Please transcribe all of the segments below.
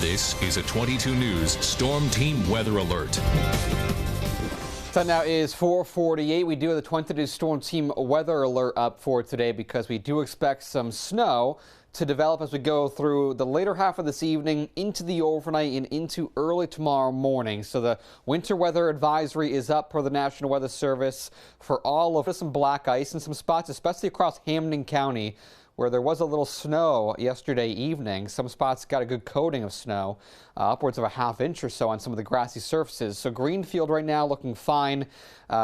This is a 22 News Storm Team Weather Alert. Time now is 4:48. We do have the 22 Storm Team Weather Alert up for today because we do expect some snow to develop as we go through the later half of this evening into the overnight and into early tomorrow morning. So the winter weather advisory is up per the National Weather Service for all of some black ice in some spots, especially across Hamden County, where there was a little snow yesterday evening. Some spots got a good coating of snow, upwards of a ½ inch or so on some of the grassy surfaces. So Greenfield right now looking fine.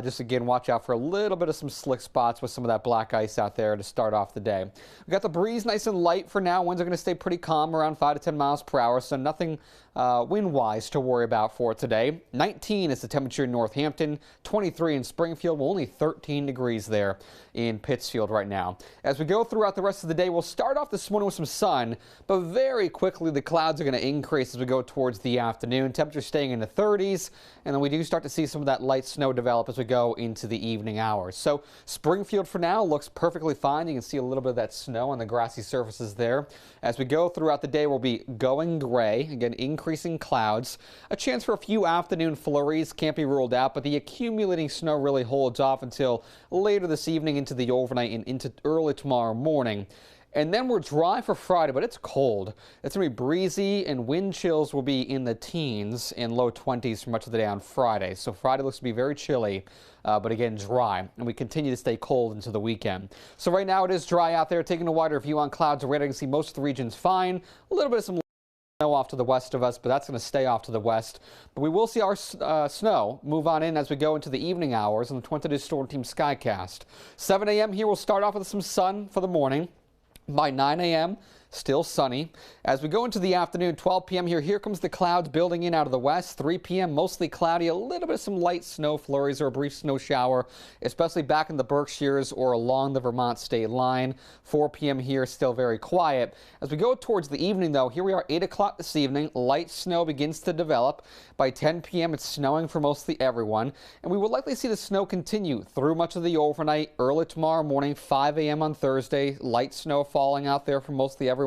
Just again, watch out for a little bit of some slick spots with some of that black ice out there to start off the day. We got the breeze nice and light for now. Winds are going to stay pretty calm, around 5 to 10 miles per hour, so nothing wind-wise to worry about for today. 19 is the temperature in Northampton, 23 in Springfield, only 13 degrees there in Pittsfield right now. As we go throughout the rest of the day, we'll start off this morning with some sun, but very quickly the clouds are going to increase as we go towards the afternoon. Temperatures staying in the 30s, and then we do start to see some of that light snow develop as we go into the evening hours. So Springfield for now looks perfectly fine. You can see a little bit of that snow on the grassy surfaces there. As we go throughout the day, we'll be going gray, again increasing clouds. A chance for a few afternoon flurries can't be ruled out, but the accumulating snow really holds off until later this evening into the overnight and into early tomorrow morning. And then we're dry for Friday, but it's cold. It's going to be breezy, and wind chills will be in the teens and low 20s for much of the day on Friday. So Friday looks to be very chilly, but again dry. And we continue to stay cold into the weekend. So right now it is dry out there. Taking a wider view on clouds already, I can see most of the regions fine. A little bit of some snow off to the west of us, but that's going to stay off to the west. But we will see our snow move on in as we go into the evening hours on the 22 Storm Team Skycast. 7 a.m. here, we'll start off with some sun for the morning. By 9 a.m., still sunny. As we go into the afternoon, 12 p.m. here comes the clouds building in out of the west. 3 p.m. mostly cloudy, a little bit of some light snow flurries or a brief snow shower, especially back in the Berkshires or along the Vermont state line. 4 p.m. here, still very quiet. As we go towards the evening, though, here we are 8 o'clock this evening. Light snow begins to develop. By 10 p.m., it's snowing for mostly everyone, and we will likely see the snow continue through much of the overnight. Early tomorrow morning, 5 a.m. on Thursday, light snow falling out there for mostly everyone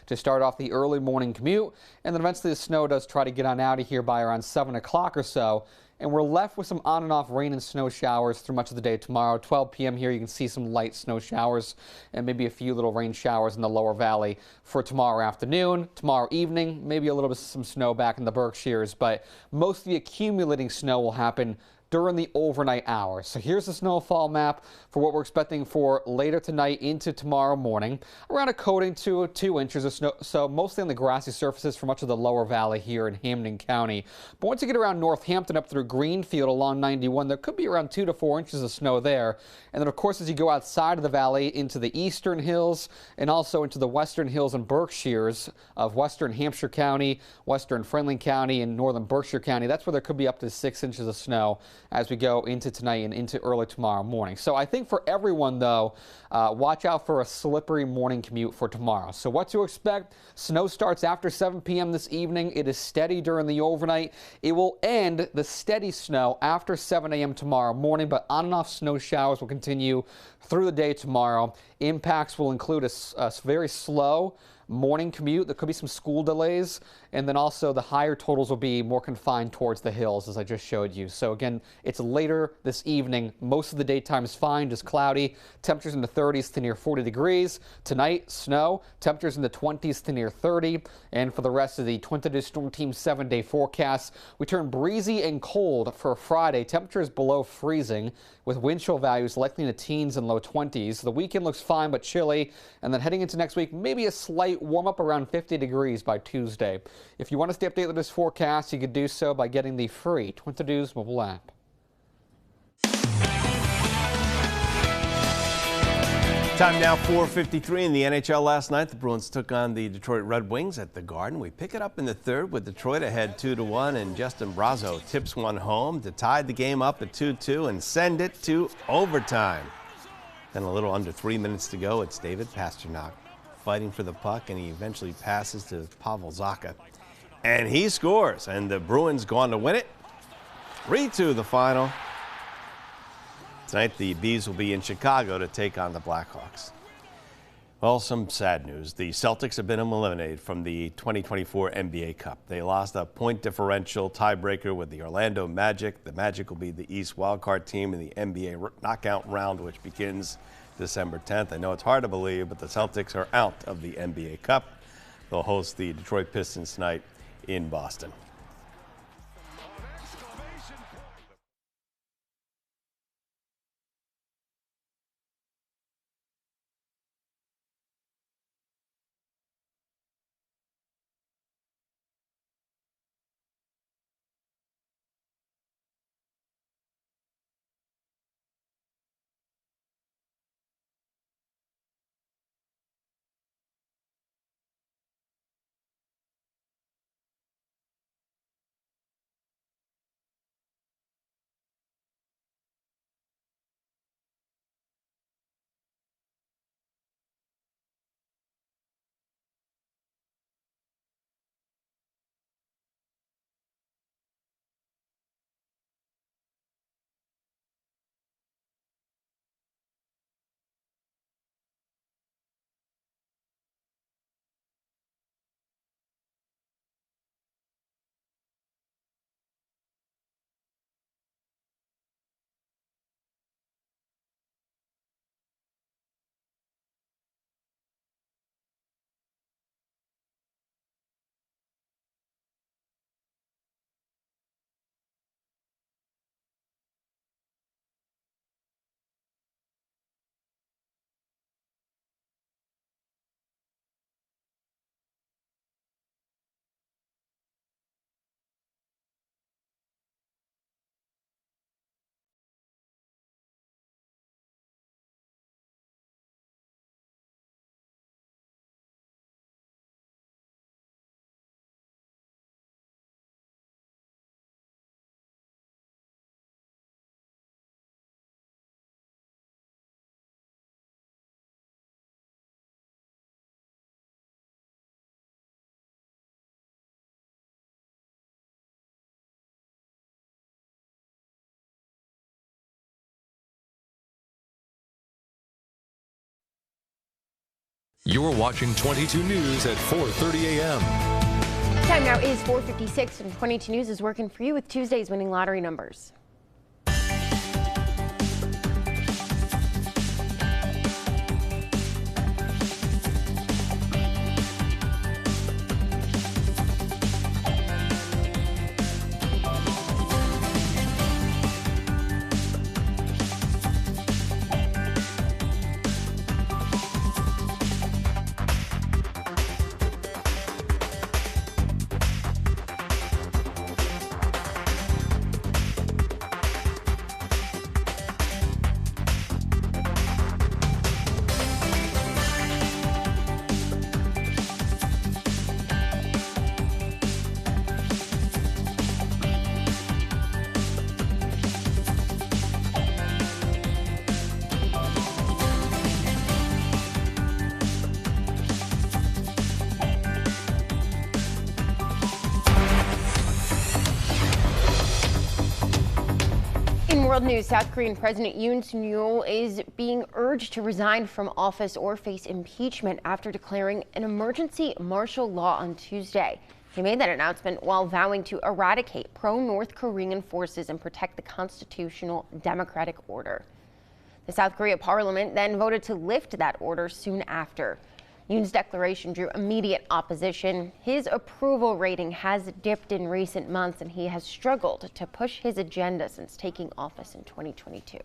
to start off the early morning commute, and then eventually the snow does try to get on out of here by around 7 o'clock or so. And we're left with some on and off rain and snow showers through much of the day tomorrow. 12 p.m. here, you can see some light snow showers and maybe a few little rain showers in the lower valley for tomorrow afternoon. Tomorrow evening, maybe a little bit of some snow back in the Berkshires, but most of the accumulating snow will happen during the overnight hours. So here's the snowfall map for what we're expecting for later tonight into tomorrow morning. Around a coating to 2 inches of snow, so mostly on the grassy surfaces for much of the lower valley here in Hamden County. But once you get around Northampton up through Greenfield along 91, there could be around 2 to 4 inches of snow there. And then of course as you go outside of the valley into the eastern hills and also into the western hills and Berkshires of western Hampshire County, western Friendly County, and northern Berkshire County, that's where there could be up to 6 inches of snow as we go into tonight and into early tomorrow morning. So I think for everyone, though, watch out for a slippery morning commute for tomorrow. So what to expect? Snow starts after 7 p.m. this evening. It is steady during the overnight. It will end the steady snow after 7 a.m. tomorrow morning, but on and off snow showers will continue through the day tomorrow. Impacts will include a very slow morning commute. There could be some school delays, and then also the higher totals will be more confined towards the hills, as I just showed you. So again, it's later this evening. Most of the daytime is fine, just cloudy. Temperatures in the 30s to near 40 degrees. Tonight, snow. Temperatures in the 20s to near 30. And for the rest of the 22 Storm Team 7-day forecast, we turn breezy and cold for Friday. Temperatures below freezing with wind chill values likely in the teens and low 20s. The weekend looks fine but chilly. And then heading into next week, maybe a slight warm up around 50 degrees by Tuesday. If you want to stay updated with this forecast, you could do so by getting the free 22 News mobile app. Time now 4:53 in the NHL. Last night the Bruins took on the Detroit Red Wings at the Garden. We pick it up in the third with Detroit ahead 2-1, and Justin Brazeau tips one home to tie the game up at 2-2 and send it to overtime. Then a little under 3 minutes to go, it's David Pastrnak fighting for the puck, and he eventually passes to Pavel Zacha. And he scores, and the Bruins go on to win it. 3-2 the final. Tonight the Bees will be in Chicago to take on the Blackhawks. Well, some sad news. The Celtics have been eliminated from the 2024 NBA Cup. They lost a point differential tiebreaker with the Orlando Magic. The Magic will be the East wildcard team in the NBA knockout round, which begins December 10th. I know it's hard to believe, but the Celtics are out of the NBA Cup. They'll host the Detroit Pistons tonight in Boston. You're watching 22 News at 4:30 a.m. Time now is 4:56 and 22 News is working for you with Tuesday's winning lottery numbers. In world news, South Korean President Yoon Suk-yeol is being urged to resign from office or face impeachment after declaring an emergency martial law on Tuesday. He made that announcement while vowing to eradicate pro-North Korean forces and protect the constitutional democratic order. The South Korea parliament then voted to lift that order soon after. Yoon's declaration drew immediate opposition. His approval rating has dipped in recent months, and he has struggled to push his agenda since taking office in 2022.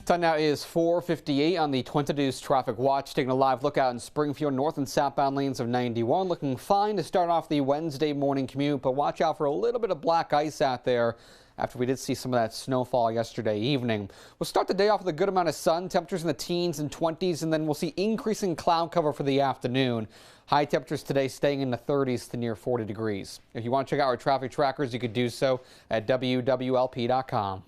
Time now is 4:58 on the 22 News Traffic Watch. Taking a live look out in Springfield, north and southbound lanes of 91. Looking fine to start off the Wednesday morning commute, but watch out for a little bit of black ice out there after we did see some of that snowfall yesterday evening. We'll start the day off with a good amount of sun, temperatures in the teens and 20s, and then we'll see increasing cloud cover for the afternoon. High temperatures today staying in the 30s to near 40 degrees. If you want to check out our traffic trackers, you could do so at wwlp.com.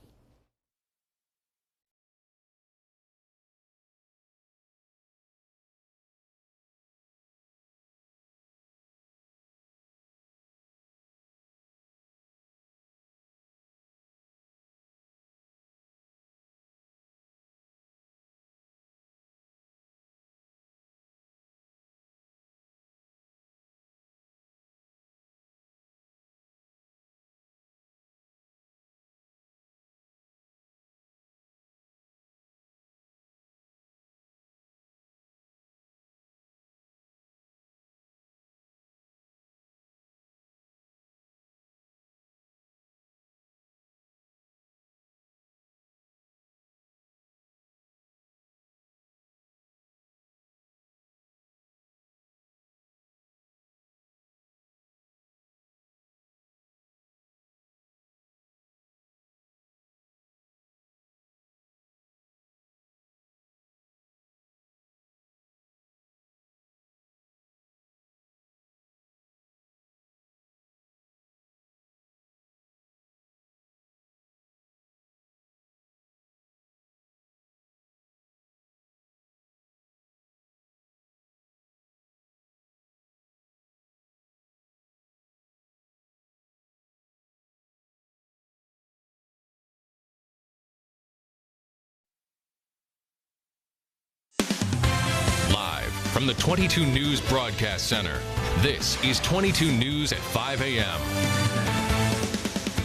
From the 22 News Broadcast Center, this is 22 News at 5 a.m.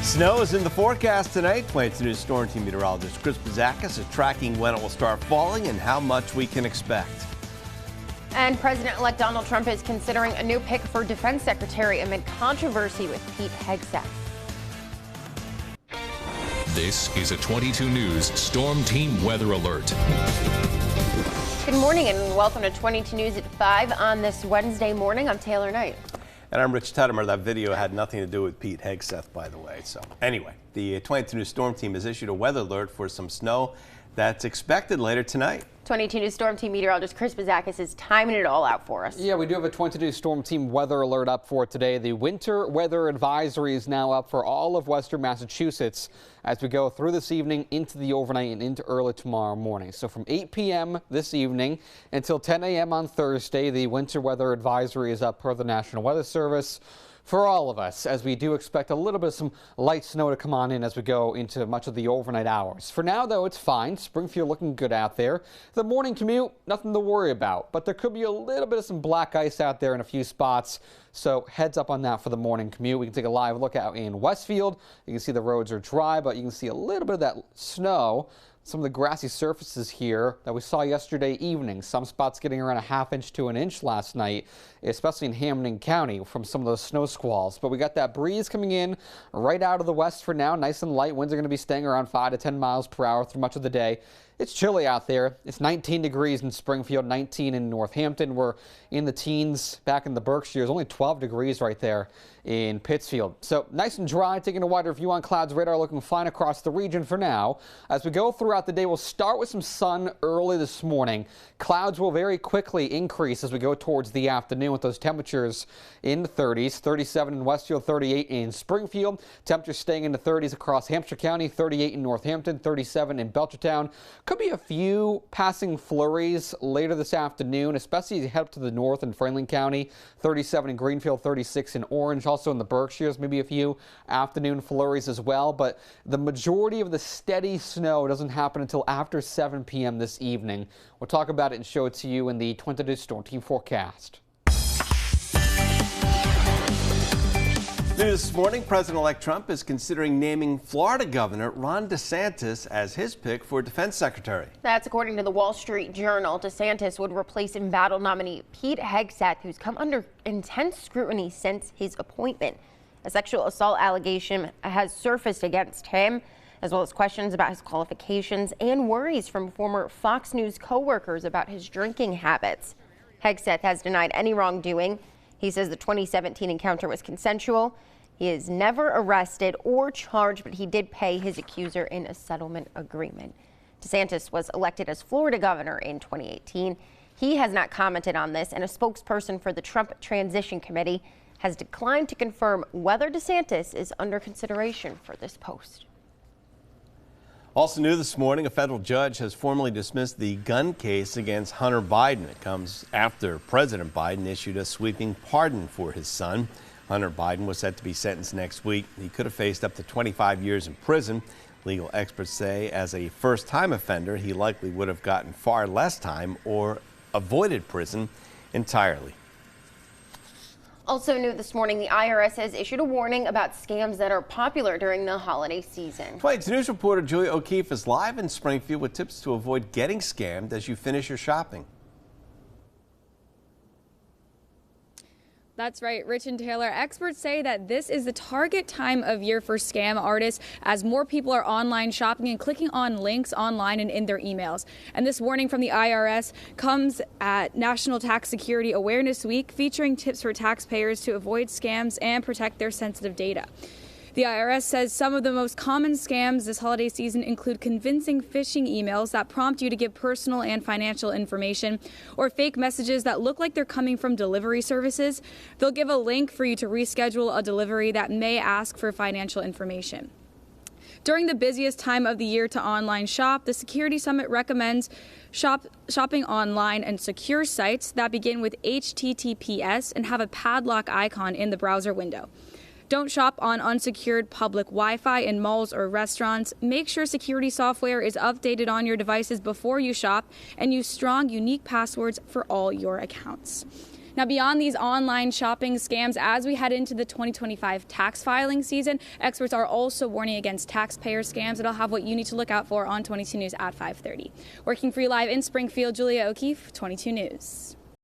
Snow is in the forecast tonight. 22 News Storm Team meteorologist Chris Bazakis is tracking when it will start falling and how much we can expect. And President-elect Donald Trump is considering a new pick for defense secretary amid controversy with Pete Hegseth. This is a 22 News Storm Team Weather Alert. Good morning and welcome to 22 News at 5 on this Wednesday morning. I'm Taylor Knight. And I'm Rich Tettemer. That video had nothing to do with Pete Hegseth, by the way. So anyway, the 22 News Storm Team has issued a weather alert for some snow that's expected later tonight. 22 News Storm Team meteorologist Chris Bazakis is timing it all out for us. Yeah, we do have a 22 Storm Team weather alert up for today. The winter weather advisory is now up for all of western Massachusetts as we go through this evening into the overnight and into early tomorrow morning. So from 8 p.m. this evening until 10 a.m. on Thursday, the winter weather advisory is up per the National Weather Service for all of us, as we do expect a little bit of some light snow to come on in as we go into much of the overnight hours. For now, though, it's fine. Springfield looking good out there. The morning commute, nothing to worry about, but there could be a little bit of some black ice out there in a few spots. So heads up on that for the morning commute. We can take a live look out in Westfield. You can see the roads are dry, but you can see a little bit of that snow. Some of the grassy surfaces here that we saw yesterday evening. Some spots getting around a ½ inch to an inch last night, especially in Hamden County from some of those snow squalls. But we got that breeze coming in right out of the west for now. Nice and light. Winds are going to be staying around 5 to 10 miles per hour through much of the day. It's chilly out there. It's 19 degrees in Springfield, 19 in Northampton. We're in the teens back in the Berkshires. Only 12 degrees right there in Pittsfield. So nice and dry. Taking a wider view on clouds radar, looking fine across the region for now. As we go throughout the day, we'll start with some sun early this morning. Clouds will very quickly increase as we go towards the afternoon with those temperatures in the 30s. 37 in Westfield, 38 in Springfield. Temperatures staying in the 30s across Hampshire County, 38 in Northampton, 37 in Belchertown. Could be a few passing flurries later this afternoon, especially as you head up to the north in Franklin County. 37 in Greenfield, 36 in Orange. Also in the Berkshires, maybe a few afternoon flurries as well. But the majority of the steady snow doesn't happen until after 7 p.m. this evening. We'll talk about it and show it to you in the 22 Storm Team forecast. This morning, President-elect Trump is considering naming Florida Governor Ron DeSantis as his pick for defense secretary. That's according to the Wall Street Journal. DeSantis would replace embattled nominee Pete Hegseth, who's come under intense scrutiny since his appointment. A sexual assault allegation has surfaced against him, as well as questions about his qualifications and worries from former Fox News co-workers about his drinking habits. Hegseth has denied any wrongdoing. He says the 2017 encounter was consensual. He is never arrested or charged, but he did pay his accuser in a settlement agreement. DeSantis was elected as Florida governor in 2018. He has not commented on this, and a spokesperson for the Trump Transition Committee has declined to confirm whether DeSantis is under consideration for this post. Also new this morning, a federal judge has formally dismissed the gun case against Hunter Biden. It comes after President Biden issued a sweeping pardon for his son. Hunter Biden was set to be sentenced next week. He could have faced up to 25 years in prison. Legal experts say as a first-time offender, he likely would have gotten far less time or avoided prison entirely. Also new this morning, the IRS has issued a warning about scams that are popular during the holiday season. 22 News reporter Julia O'Keefe is live in Springfield with tips to avoid getting scammed as you finish your shopping. That's right, Rich and Taylor. Experts say that this is the target time of year for scam artists as more people are online shopping and clicking on links online and in their emails. And this warning from the IRS comes at National Tax Security Awareness Week, featuring tips for taxpayers to avoid scams and protect their sensitive data. The IRS says some of the most common scams this holiday season include convincing phishing emails that prompt you to give personal and financial information, or fake messages that look like they're coming from delivery services. They'll give a link for you to reschedule a delivery that may ask for financial information. During the busiest time of the year to online shop, the Security Summit recommends shopping online and secure sites that begin with HTTPS and have a padlock icon in the browser window. Don't shop on unsecured public Wi-Fi in malls or restaurants. Make sure security software is updated on your devices before you shop, and use strong, unique passwords for all your accounts. Now, beyond these online shopping scams, as we head into the 2025 tax filing season, experts are also warning against taxpayer scams, and I'll have what you need to look out for on 22 News at 5:30. Working for you live in Springfield, Julia O'Keefe, 22 News.